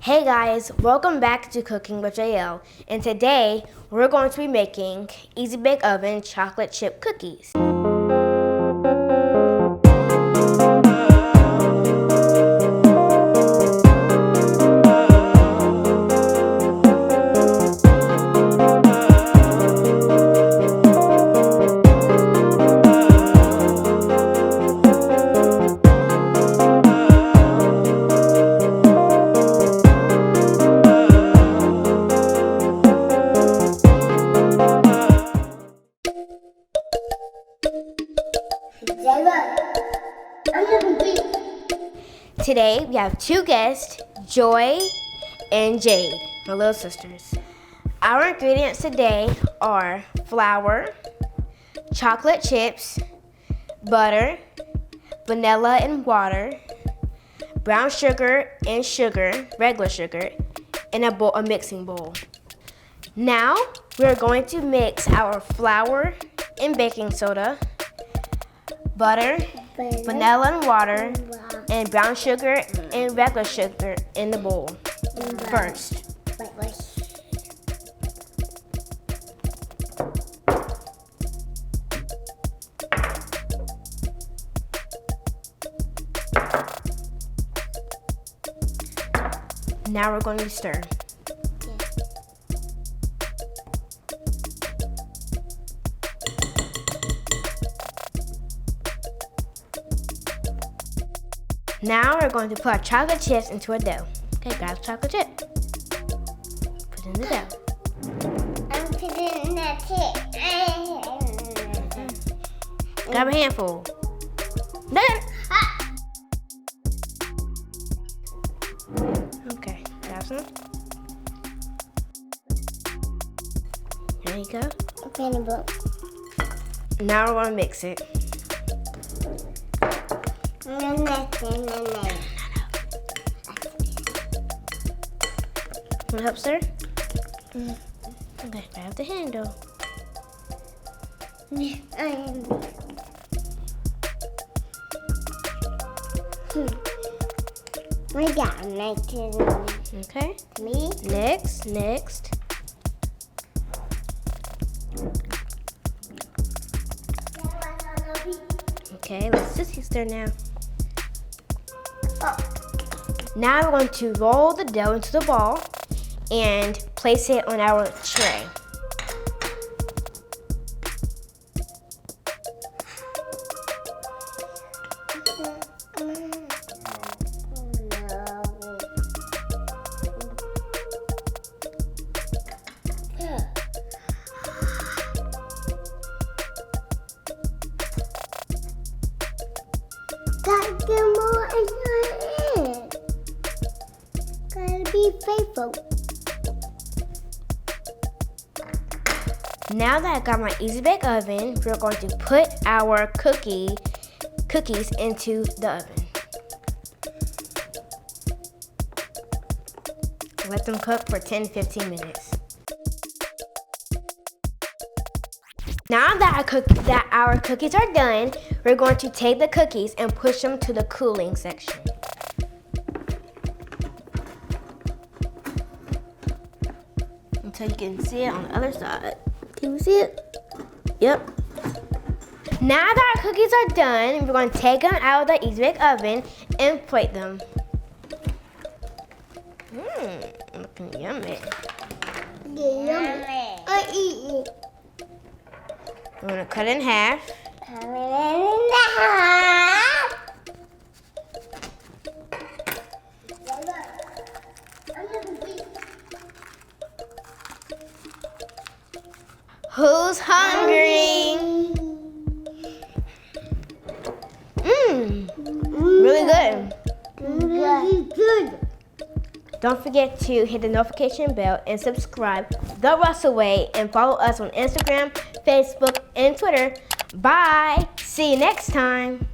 Hey guys, welcome back to Cooking with Jael, and today we're going to be making Easy Bake Oven chocolate chip cookies. Today we have two guests, Joy and Jade, my little sisters. Our ingredients today are flour, chocolate chips, butter, vanilla and water, brown sugar and sugar, regular sugar, in a mixing bowl. Now we're going to mix our flour and baking soda, butter, vanilla and water, and brown sugar and regular sugar in the bowl first. Now we're going to stir. Now we're going to put our chocolate chips into a dough. Okay, grab chocolate chip. Put it in the dough. I'm putting in the chip. Grab a handful. There. Okay, grab some. There you go. Now we're going to mix it. Want to help, sir? Okay, grab the handle. We got next. Okay. Me. Next. Okay, let's just stir now. Now we're going to roll the dough into the ball and place it on our tray. Gotta more inside it. Gotta be faithful. Now that I got my Easy Bake Oven, we're going to put our cookies into the oven. Let them cook for 10-15 minutes. Now that our cookies are done, we're going to take the cookies and push them to the cooling section. Until you can see it on the other side. Can you see it? Yep. Now that our cookies are done, we're going to take them out of the Easy Bake Oven and plate them. Looking yummy. Yummy. I eat it. We're going to cut it in half. Who's hungry? Really good. Really good. Don't forget to hit the notification bell and subscribe the JRuss Way and follow us on Instagram, Facebook, and Twitter. Bye. See you next time.